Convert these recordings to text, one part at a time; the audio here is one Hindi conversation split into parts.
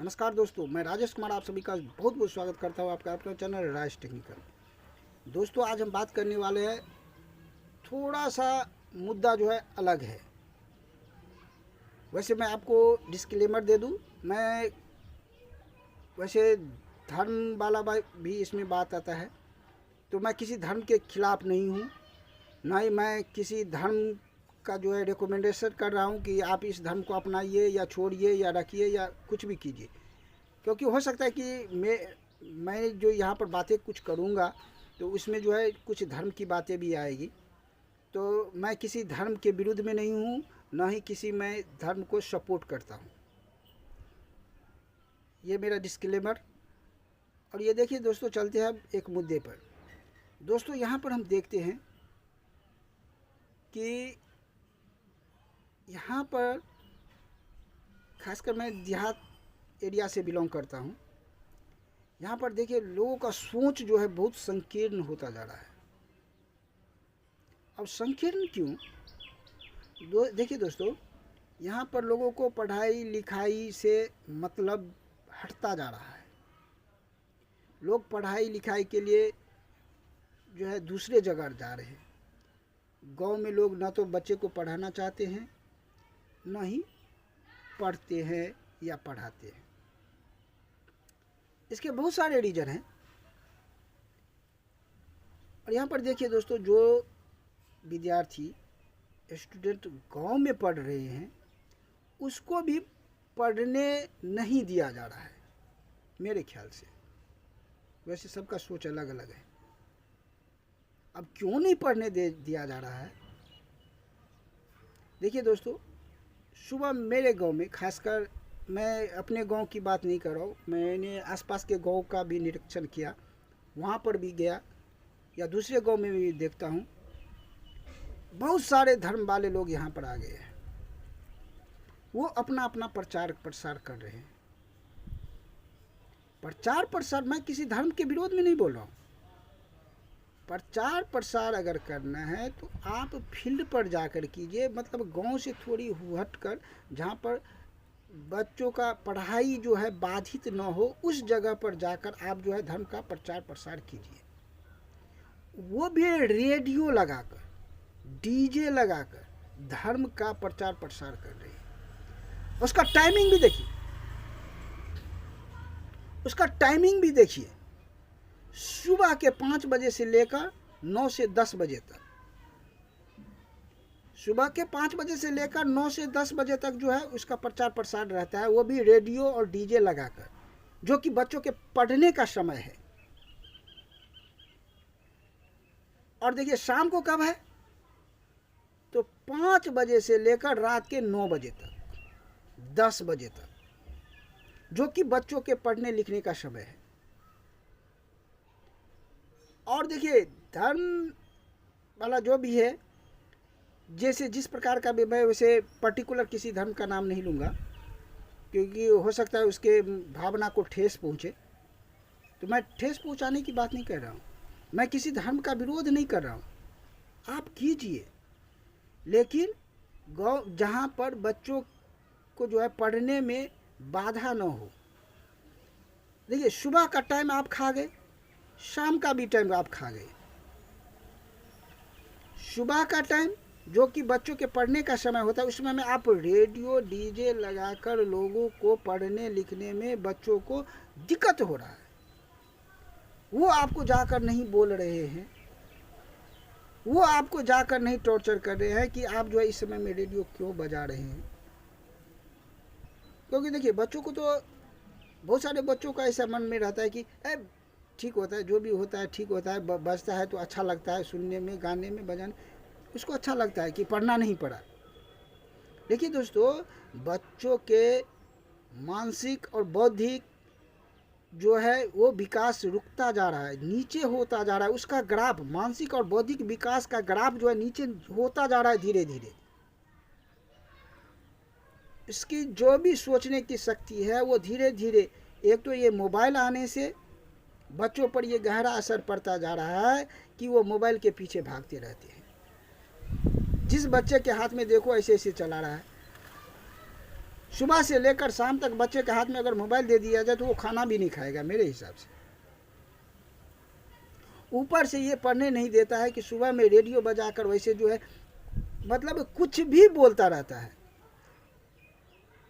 नमस्कार दोस्तों, मैं राजेश कुमार आप सभी का बहुत बहुत स्वागत करता हूँ आपका अपना चैनल राज टेक्निकल। दोस्तों, आज हम बात करने वाले हैं, थोड़ा सा मुद्दा जो है अलग है। वैसे मैं आपको डिस्क्लेमर दे दूँ, मैं वैसे धर्म वाला भी इसमें बात आता है, तो मैं किसी धर्म के खिलाफ़ नहीं हूँ, ना ही मैं किसी धर्म का जो है रिकमेंडेशन कर रहा हूँ कि आप इस धर्म को अपनाइए या छोड़िए या रखिए या कुछ भी कीजिए। क्योंकि हो सकता है कि मैं जो यहाँ पर बातें कुछ करूँगा तो उसमें जो है कुछ धर्म की बातें भी आएगी। तो मैं किसी धर्म के विरुद्ध में नहीं हूँ, ना ही किसी मैं धर्म को सपोर्ट करता हूँ। ये मेरा डिस्क्लेमर। और ये देखिए दोस्तों, चलते हैं अब एक मुद्दे पर। दोस्तों, यहाँ पर हम देखते हैं कि यहाँ पर खासकर मैं देहात एरिया से बिलोंग करता हूँ। यहाँ पर देखिए लोगों का सोच जो है बहुत संकीर्ण होता जा रहा है। अब संकीर्ण क्यों? देखिए दोस्तों, यहाँ पर लोगों को पढ़ाई लिखाई से मतलब हटता जा रहा है। लोग पढ़ाई लिखाई के लिए जो है दूसरे जगह जा रहे हैं। गांव में लोग ना तो बच्चे को पढ़ाना चाहते हैं, ना ही पढ़ते हैं या पढ़ाते हैं। इसके बहुत सारे रीज़न हैं। और यहाँ पर देखिए दोस्तों, जो विद्यार्थी स्टूडेंट गांव में पढ़ रहे हैं उसको भी पढ़ने नहीं दिया जा रहा है मेरे ख्याल से। वैसे सबका सोच अलग अलग है। अब क्यों नहीं पढ़ने दिया जा रहा है? देखिए दोस्तों, सुबह मेरे गांव में, खासकर मैं अपने गांव की बात नहीं कर रहा हूँ, मैंने आसपास के गांव का भी निरीक्षण किया, वहाँ पर भी गया या दूसरे गांव में भी देखता हूँ, बहुत सारे धर्म वाले लोग यहाँ पर आ गए हैं। वो अपना अपना प्रचार प्रसार कर रहे हैं। प्रचार प्रसार, मैं किसी धर्म के विरोध में नहीं बोल रहा हूँ। प्रचार प्रसार अगर करना है तो आप फील्ड पर जाकर कीजिए, मतलब गांव से थोड़ी हट कर, जहाँ पर बच्चों का पढ़ाई जो है बाधित न हो, उस जगह पर जाकर आप जो है धर्म का प्रचार प्रसार कीजिए। वो भी रेडियो लगाकर, डीजे लगाकर धर्म का प्रचार प्रसार कर रहे हैं। उसका टाइमिंग भी देखिए, सुबह के 5 बजे से लेकर 9 से 10 बजे तक। सुबह के 5 बजे से लेकर 9 से 10 बजे तक जो है उसका प्रचार प्रसार रहता है, वो भी रेडियो और डीजे लगाकर, जो कि बच्चों के पढ़ने का समय है। और देखिए शाम को कब है, तो 5 बजे से लेकर रात के 9 बजे तक, 10 बजे तक, जो कि बच्चों के पढ़ने लिखने का समय है। और देखिए धर्म वाला जो भी है, जैसे जिस प्रकार का भी, मैं वैसे पर्टिकुलर किसी धर्म का नाम नहीं लूँगा, क्योंकि हो सकता है उसके भावना को ठेस पहुँचे। तो मैं ठेस पहुँचाने की बात नहीं कर रहा हूँ, मैं किसी धर्म का विरोध नहीं कर रहा हूँ। आप कीजिए, लेकिन जहाँ पर बच्चों को जो है पढ़ने में बाधा न हो। देखिए सुबह का टाइम आप खा गए, शाम का भी टाइम आप खा गए। सुबह का टाइम जो कि बच्चों के पढ़ने का समय होता है, उसमें में आप रेडियो डीजे लगाकर लोगों को पढ़ने लिखने में बच्चों को दिक्कत हो रहा है। वो आपको जाकर नहीं बोल रहे हैं, वो आपको जाकर नहीं टॉर्चर कर रहे हैं कि आप जो है इस समय में रेडियो क्यों बजा रहे हैं। क्योंकि देखिए बच्चों को तो, बहुत सारे बच्चों का ऐसा मन में रहता है कि ठीक होता है, जो भी होता है ठीक होता है, बजता है तो अच्छा लगता है सुनने में, गाने में, बजाने, उसको अच्छा लगता है कि पढ़ना नहीं पड़ा। देखिए दोस्तों, बच्चों के मानसिक और बौद्धिक जो है वो विकास रुकता जा रहा है, नीचे होता जा रहा है। उसका ग्राफ, मानसिक और बौद्धिक विकास का ग्राफ जो है नीचे होता जा रहा है धीरे धीरे। इसकी जो भी सोचने की शक्ति है वो धीरे धीरे, एक तो ये मोबाइल आने से बच्चों पर ये गहरा असर पड़ता जा रहा है कि वो मोबाइल के पीछे भागते रहते हैं। जिस बच्चे के हाथ में देखो ऐसे ऐसे चला रहा है। सुबह से लेकर शाम तक बच्चे के हाथ में अगर मोबाइल दे दिया जाए तो वो खाना भी नहीं खाएगा मेरे हिसाब से। ऊपर से ये पढ़ने नहीं देता है कि सुबह में रेडियो बजाकर वैसे जो है मतलब कुछ भी बोलता रहता है।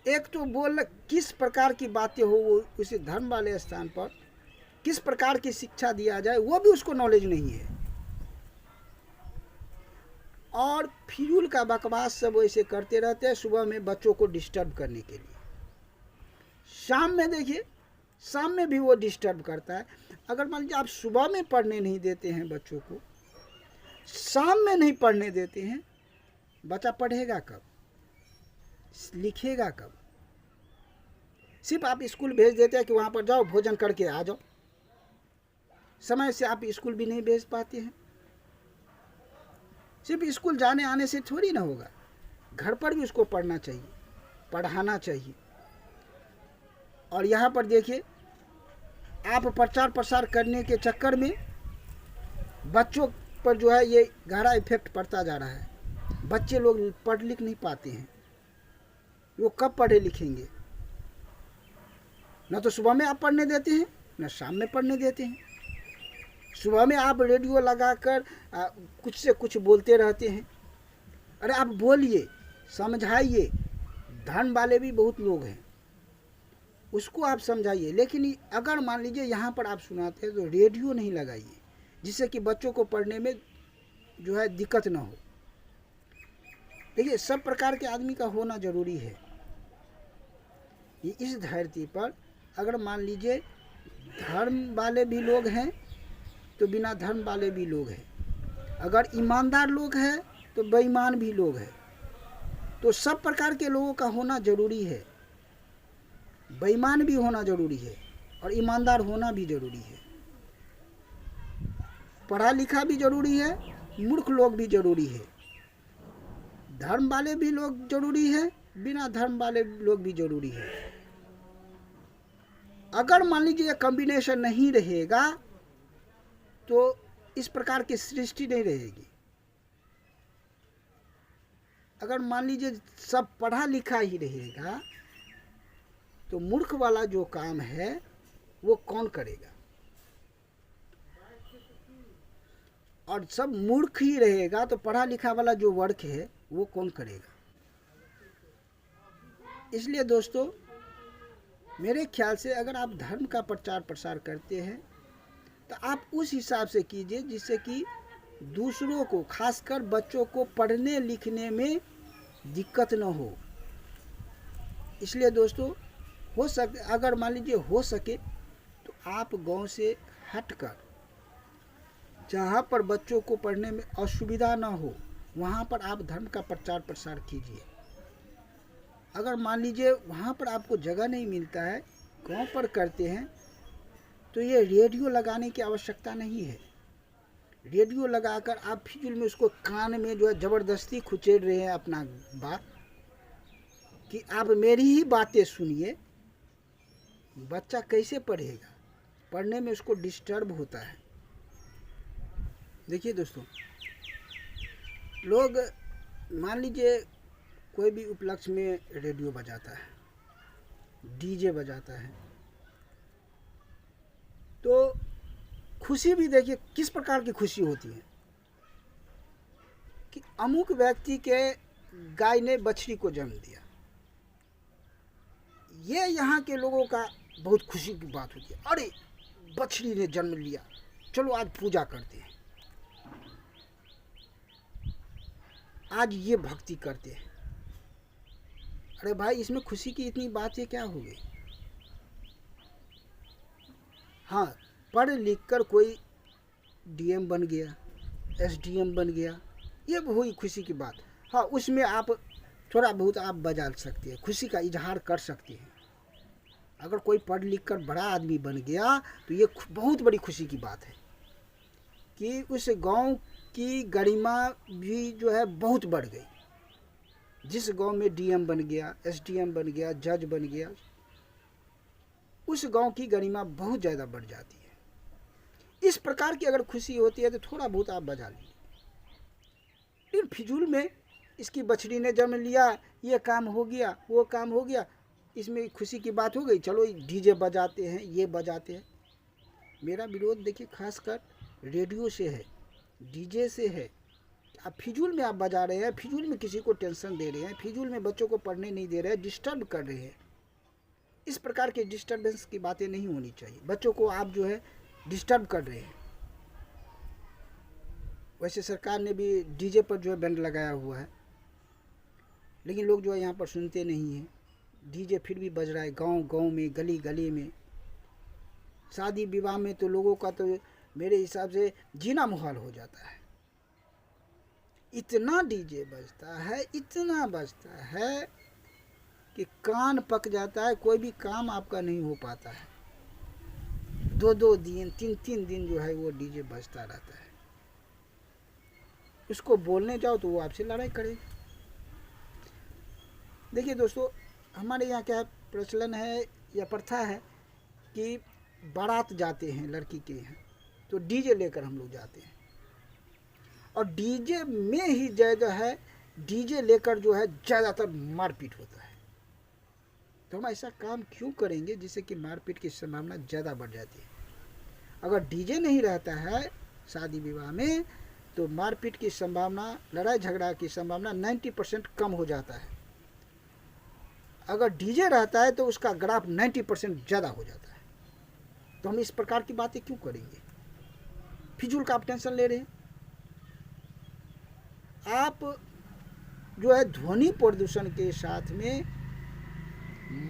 एक तो बोल किस प्रकार की बातें हो, वो उसे धर्म वाले स्थान पर किस प्रकार की शिक्षा दिया जाए वो भी उसको नॉलेज नहीं है। और फिजूल का बकवास सब वैसे करते रहते हैं सुबह में बच्चों को डिस्टर्ब करने के लिए। शाम में देखिए, शाम में भी वो डिस्टर्ब करता है। अगर मान लीजिए आप सुबह में पढ़ने नहीं देते हैं बच्चों को, शाम में नहीं पढ़ने देते हैं, बच्चा पढ़ेगा कब, लिखेगा कब? सिर्फ आप स्कूल भेज देते हैं कि वहाँ पर जाओ भोजन करके आ जाओ, समय से आप स्कूल भी नहीं भेज पाते हैं। सिर्फ स्कूल जाने आने से थोड़ी ना होगा, घर पर भी उसको पढ़ना चाहिए, पढ़ाना चाहिए। और यहाँ पर देखिए आप प्रचार प्रसार करने के चक्कर में बच्चों पर जो है ये गहरा इफेक्ट पड़ता जा रहा है। बच्चे लोग पढ़ लिख नहीं पाते हैं, वो कब पढ़े लिखेंगे? ना तो सुबह में आप पढ़ने देते हैं, ना शाम में पढ़ने देते हैं। सुबह में आप रेडियो लगाकर कुछ से कुछ बोलते रहते हैं। अरे आप बोलिए, समझाइए। धर्म वाले भी बहुत लोग हैं, उसको आप समझाइए। लेकिन अगर मान लीजिए यहाँ पर आप सुनाते हैं तो रेडियो नहीं लगाइए, जिससे कि बच्चों को पढ़ने में जो है दिक्कत ना हो। देखिए सब प्रकार के आदमी का होना जरूरी है। ये इस धरती पर अगर मान लीजिए धर्म वाले भी लोग हैं तो बिना धर्म वाले भी लोग हैं। अगर ईमानदार लोग हैं तो बेईमान भी लोग हैं। तो सब प्रकार के लोगों का होना जरूरी है। बेईमान भी होना जरूरी है और ईमानदार होना भी जरूरी है। पढ़ा लिखा भी जरूरी है, मूर्ख लोग भी जरूरी है। धर्म वाले भी लोग जरूरी है, बिना धर्म वाले लोग भी जरूरी है। अगर मान लीजिए ये कॉम्बिनेशन नहीं रहेगा तो इस प्रकार की सृष्टि नहीं रहेगी। अगर मान लीजिए सब पढ़ा लिखा ही रहेगा तो मूर्ख वाला जो काम है वो कौन करेगा? और सब मूर्ख ही रहेगा तो पढ़ा लिखा वाला जो वर्क है वो कौन करेगा? इसलिए दोस्तों मेरे ख्याल से अगर आप धर्म का प्रचार प्रसार करते हैं तो आप उस हिसाब से कीजिए जिससे कि दूसरों को, खासकर बच्चों को पढ़ने लिखने में दिक्कत न हो। इसलिए दोस्तों हो सके, अगर मान लीजिए हो सके तो आप गांव से हटकर जहाँ पर बच्चों को पढ़ने में असुविधा ना हो वहाँ पर आप धर्म का प्रचार प्रसार कीजिए। अगर मान लीजिए वहाँ पर आपको जगह नहीं मिलता है, गांव पर करते हैं, तो ये रेडियो लगाने की आवश्यकता नहीं है। रेडियो लगाकर आप फिजूल में उसको कान में जो है ज़बरदस्ती खुचेड़ रहे हैं अपना बात कि आप मेरी ही बातें सुनिए। बच्चा कैसे पढ़ेगा? पढ़ने में उसको डिस्टर्ब होता है। देखिए दोस्तों, लोग मान लीजिए कोई भी उपलक्ष्य में रेडियो बजाता है, डीजे बजाता है, तो खुशी भी देखिए किस प्रकार की खुशी होती है कि अमुक व्यक्ति के गाय ने बछड़ी को जन्म दिया। ये यहाँ के लोगों का बहुत खुशी की बात होती है। अरे बछड़ी ने जन्म लिया, चलो आज पूजा करते हैं, आज ये भक्ति करते हैं। अरे भाई इसमें खुशी की इतनी बातें क्या हो गई? हाँ, पढ़ लिख कर कोई डीएम बन गया, एसडीएम बन गया, ये हुई खुशी की बात। हाँ, उसमें आप थोड़ा बहुत आप बजा सकते हैं, खुशी का इजहार कर सकते हैं। अगर कोई पढ़ लिख कर बड़ा आदमी बन गया तो ये बहुत बड़ी खुशी की बात है कि उस गांव की गरिमा भी जो है बहुत बढ़ गई। जिस गांव में डीएम बन गया, एसडीएम बन गया, जज बन गया, उस गांव की गरिमा बहुत ज़्यादा बढ़ जाती है। इस प्रकार की अगर खुशी होती है तो थोड़ा बहुत आप बजा लीजिए। लेकिन फिजूल में इसकी बछड़ी ने जन्म लिया, ये काम हो गया, वो काम हो गया, इसमें खुशी की बात हो गई, चलो डीजे बजाते हैं, ये बजाते हैं। मेरा विरोध देखिए खासकर रेडियो से है, डीजे से है। आप फिजूल में आप बजा रहे हैं, फिजूल में किसी को टेंशन दे रहे हैं, फिजूल में बच्चों को पढ़ने नहीं दे रहे हैं, डिस्टर्ब कर रहे हैं। इस प्रकार के डिस्टर्बेंस की बातें नहीं होनी चाहिए। बच्चों को आप जो है डिस्टर्ब कर रहे हैं। वैसे सरकार ने भी डीजे पर जो है बैंड लगाया हुआ है, लेकिन लोग जो है यहाँ पर सुनते नहीं हैं। डीजे फिर भी बज रहा है गांव गांव में, गली गली में। शादी विवाह में तो लोगों का तो मेरे हिसाब से जीना मुहाल हो जाता है। इतना डीजे बजता है, इतना बजता है कि कान पक जाता है, कोई भी काम आपका नहीं हो पाता है। 2-2 दिन 3-3 दिन जो है वो डीजे बजता रहता है। उसको बोलने जाओ तो वो आपसे लड़ाई करेगा। देखिए दोस्तों, हमारे यहाँ क्या प्रचलन है या प्रथा है कि बारात जाते हैं लड़की के यहाँ, तो डीजे लेकर हम लोग जाते हैं, और डीजे में ही ज़्यादा है, डीजे लेकर जो है ज़्यादातर मारपीट होता है। तो हम ऐसा काम क्यों करेंगे जिससे कि मारपीट की संभावना ज़्यादा बढ़ जाती है। अगर डीजे नहीं रहता है शादी विवाह में, तो मारपीट की संभावना, लड़ाई झगड़ा की संभावना 90% कम हो जाता है। अगर डीजे रहता है तो उसका ग्राफ 90% ज़्यादा हो जाता है। तो हम इस प्रकार की बातें क्यों करेंगे? फिजूल का आप टेंशन ले रहे हैं। आप जो है ध्वनि प्रदूषण के साथ में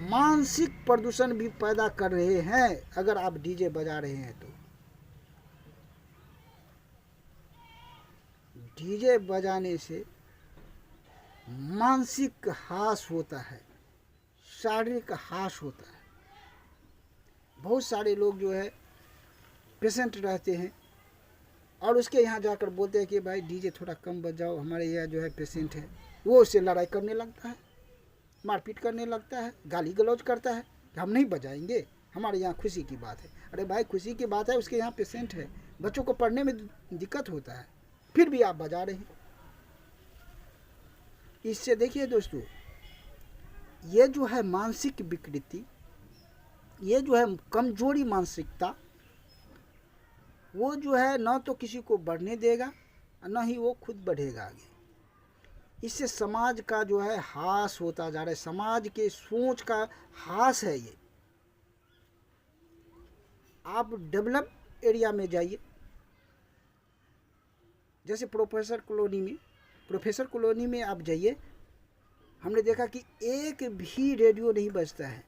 मानसिक प्रदूषण भी पैदा कर रहे हैं अगर आप डीजे बजा रहे हैं तो। डीजे बजाने से मानसिक हास होता है, शारीरिक हास होता है। बहुत सारे लोग जो है पेशेंट रहते हैं और उसके यहाँ जाकर बोलते हैं कि भाई डीजे थोड़ा कम बजाओ, हमारे यहाँ जो है पेशेंट है। वो उससे लड़ाई करने लगता है, मारपीट करने लगता है, गाली गलौज करता है कि हम नहीं बजाएंगे, हमारे यहाँ खुशी की बात है। अरे भाई खुशी की बात है, उसके यहाँ पेशेंट है, बच्चों को पढ़ने में दिक्कत होता है, फिर भी आप बजा रहे हैं। इससे देखिए दोस्तों, ये जो है मानसिक विकृति, ये जो है कमजोरी मानसिकता, वो जो है न तो किसी को बढ़ने देगा न ही वो खुद बढ़ेगा आगे। इससे समाज का जो है हास होता जा रहा है, समाज के सोच का हास है ये। आप डेवलप एरिया में जाइए, जैसे प्रोफेसर कॉलोनी में आप जाइए, हमने देखा कि एक भी रेडियो नहीं बजता है।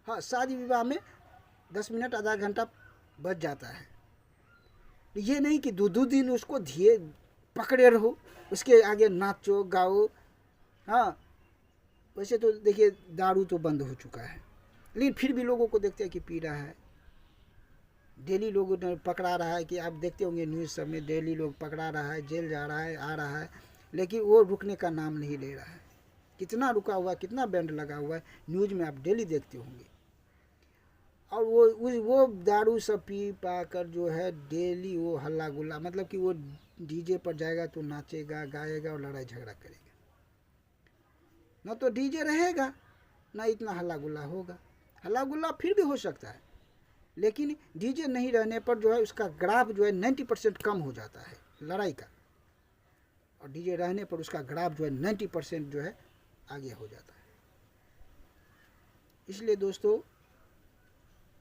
हाँ, शादी विवाह में 10 मिनट आधा घंटा बज जाता है। ये नहीं कि 2-2 दिन उसको धीरे पकड़े रहो, उसके आगे नाचो गाओ। हाँ, वैसे तो देखिए दारू तो बंद हो चुका है, लेकिन फिर भी लोगों को देखते हैं कि पी रहा है। डेली लोगों ने पकड़ा रहा है, कि आप देखते होंगे न्यूज़ सब में, डेली लोग पकड़ा रहा है, जेल जा रहा है, आ रहा है, लेकिन वो रुकने का नाम नहीं ले रहा है। कितना रुका हुआ, कितना बैंड लगा हुआ है, न्यूज़ में आप डेली देखते होंगे। और वो दारू सब पी पा कर जो है डेली वो हल्ला गुल्ला, मतलब कि वो डीजे पर जाएगा तो नाचेगा गाएगा और लड़ाई झगड़ा करेगा। ना तो डीजे रहेगा ना इतना हल्ला गुल्ला होगा। हल्ला गुल्ला फिर भी हो सकता है, लेकिन डीजे नहीं रहने पर जो है उसका ग्राफ जो है 90% कम हो जाता है लड़ाई का, और डीजे रहने पर उसका ग्राफ जो है 90% जो है आगे हो जाता है। इसलिए दोस्तों,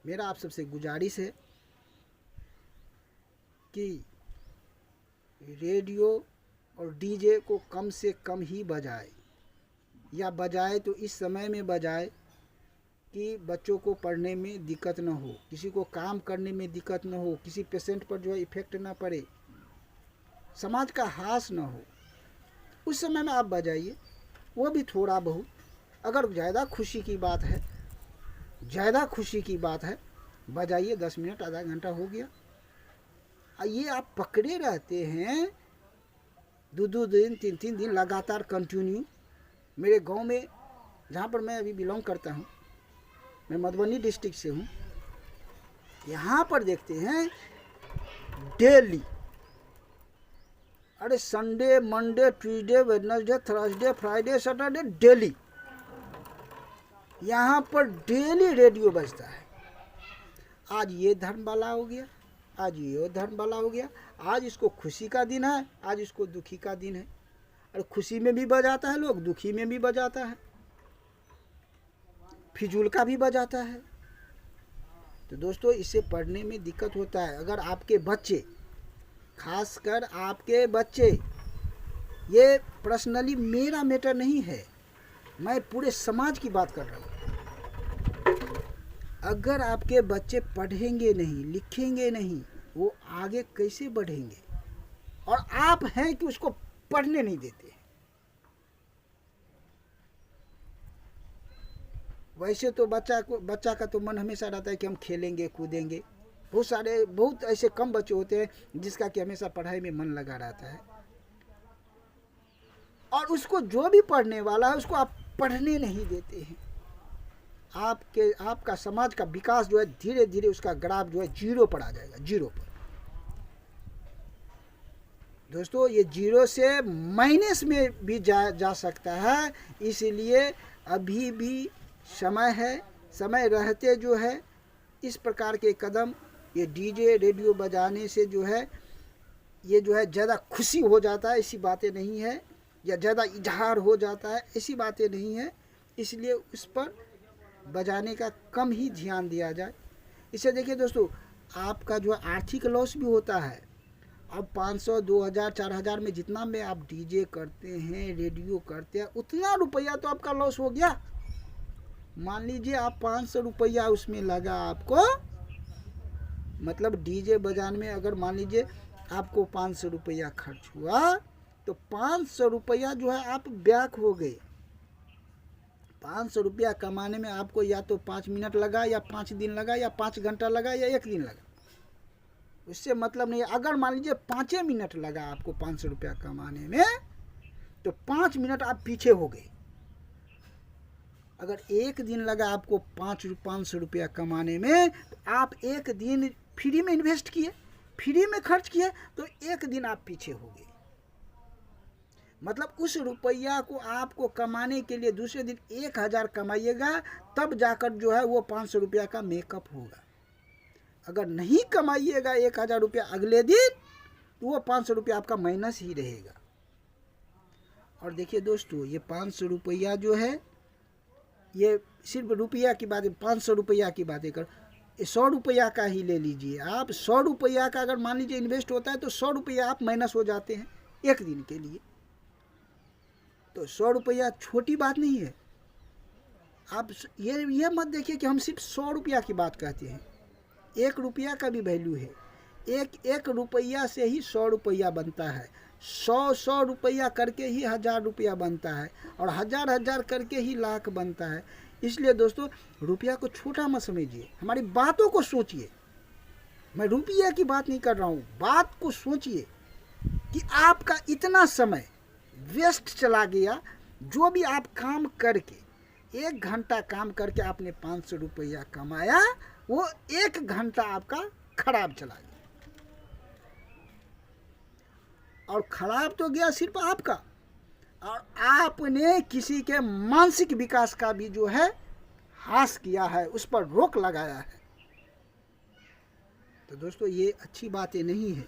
मेरा आप सबसे गुजारिश है कि रेडियो और डीजे को कम से कम ही बजाए, या बजाए तो इस समय में बजाए कि बच्चों को पढ़ने में दिक्कत न हो, किसी को काम करने में दिक्कत न हो, किसी पेशेंट पर जो है इफेक्ट ना पड़े, समाज का हास न हो। उस समय में आप बजाइए, वो भी थोड़ा बहुत। अगर ज़्यादा खुशी की बात है, ज़्यादा खुशी की बात है, बजाइए, 10 मिनट आधा घंटा हो गया। ये आप पकड़े रहते हैं 2-2 दिन 3-3 दिन लगातार कंटिन्यू। मेरे गांव में, जहाँ पर मैं अभी बिलोंग करता हूँ, मैं मधुबनी डिस्ट्रिक्ट से हूँ, यहाँ पर देखते हैं डेली अरे Sunday, Monday, Tuesday, Wednesday, Thursday, Friday, Saturday daily, यहाँ पर डेली रेडियो बजता है। आज ये धर्म वाला हो गया, आज ये धर्म वाला हो गया, आज इसको खुशी का दिन है, आज इसको दुखी का दिन है। और खुशी में भी बजाता है लोग, दुखी में भी बजाता है, फिजूल का भी बजाता है। तो दोस्तों इससे पढ़ने में दिक्कत होता है। अगर आपके बच्चे, खासकर आपके बच्चे, ये पर्सनली मेरा मैटर नहीं है, मैं पूरे समाज की बात कर रहा हूँ। अगर आपके बच्चे पढ़ेंगे नहीं, लिखेंगे नहीं, वो आगे कैसे बढ़ेंगे? और आप हैं कि उसको पढ़ने नहीं देते। वैसे तो बच्चा का तो मन हमेशा रहता है कि हम खेलेंगे कूदेंगे। बहुत ऐसे कम बच्चे होते हैं जिसका कि हमेशा पढ़ाई में मन लगा रहता है। और उसको जो भी पढ़ने वाला है उसको आप पढ़ने नहीं देते हैं। आपका समाज का विकास जो है धीरे धीरे उसका ग्राफ जो है जीरो पर आ जाएगा, जीरो पर। दोस्तों ये जीरो से माइनस में भी जा सकता है। इसलिए अभी भी समय है, समय रहते जो है इस प्रकार के कदम, ये डीजे रेडियो बजाने से जो है ये जो है ज़्यादा खुशी हो जाता है, ऐसी बातें नहीं है, या ज़्यादा इजहार हो जाता है, ऐसी बातें नहीं है। इसलिए उस पर बजाने का कम ही ध्यान दिया जाए। इससे देखिए दोस्तों, आपका जो आर्थिक लॉस भी होता है। अब 500, 2000, 4000 में जितना में आप डीजे करते हैं, रेडियो करते हैं, उतना रुपया तो आपका लॉस हो गया। मान लीजिए आप 500 रुपया उसमें लगा आपको, मतलब डीजे बजाने में अगर मान लीजिए आपको 500 रुपया खर्च हुआ, तो 500 रुपया जो है आप बैक हो गए। 500 रुपया कमाने में आपको या तो 5 मिनट लगा, या 5 दिन लगा, या 5 घंटा लगा, या 1 दिन लगा, उससे मतलब नहीं है। अगर मान लीजिए 5 मिनट लगा आपको 500 रुपया कमाने में, तो 5 मिनट आप पीछे हो गए। अगर 1 दिन लगा आपको 500 रुपया कमाने में, तो आप 1 दिन फ्री में इन्वेस्ट किए, फ्री में खर्च किए, तो 1 दिन आप पीछे हो गए। मतलब उस रुपया को आपको कमाने के लिए दूसरे दिन 1000 कमाइएगा, तब जाकर जो है वो 500 रुपया का मेकअप होगा। अगर नहीं कमाइएगा 1000 रुपया अगले दिन, तो वो 500 रुपया आपका माइनस ही रहेगा। और देखिए दोस्तों, ये 500 रुपया जो है, ये सिर्फ रुपया की बात है, 500 रुपया की बातें कर, 100 रुपया का ही ले लीजिए आप। 100 रुपया का अगर मान लीजिए इन्वेस्ट होता है, तो 100 रुपया आप माइनस हो जाते हैं 1 दिन के लिए। तो 100 रुपया छोटी बात नहीं है। आप ये मत देखिए कि हम सिर्फ 100 रुपया की बात कहते हैं। 1 रुपया का भी वैल्यू है। एक रुपया से ही 100 रुपया बनता है। 100 रुपया करके ही 1000 रुपया बनता है, और 1000 करके ही लाख बनता है। इसलिए दोस्तों, रुपया को छोटा मत समझिए, हमारी बातों को सोचिए। मैं रुपये की बात नहीं कर रहा हूँ, बात को सोचिए कि आपका इतना समय वेस्ट चला गया। जो भी आप काम करके, 1 घंटा काम करके आपने 500 रुपया कमाया, वो 1 घंटा आपका खराब चला गया। और खराब तो गया सिर्फ आपका, और आपने किसी के मानसिक विकास का भी जो है हास किया है, उस पर रोक लगाया है। तो दोस्तों ये अच्छी बातें नहीं है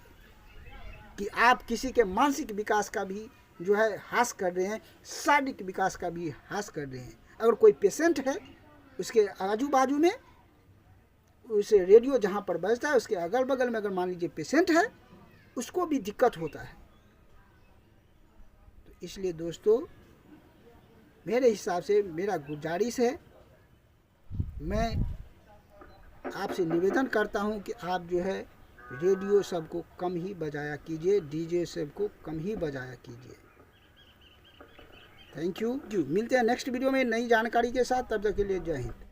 कि आप किसी के मानसिक विकास का भी जो है हास कर रहे हैं, शारीरिक विकास का भी हास कर रहे हैं। अगर कोई पेशेंट है, उसके आजू बाजू में, उसे रेडियो जहाँ पर बजता है उसके अगल बगल में अगर मान लीजिए पेशेंट है, उसको भी दिक्कत होता है। तो इसलिए दोस्तों, मेरे हिसाब से मेरा गुजारिश है, मैं आपसे निवेदन करता हूं कि आप जो है रेडियो सबको कम ही बजाया कीजिए, डीजे सबको कम ही बजाया कीजिए। Thank you. मिलते हैं नेक्स्ट वीडियो में नई जानकारी के साथ। तब तक के लिए जय हिंद।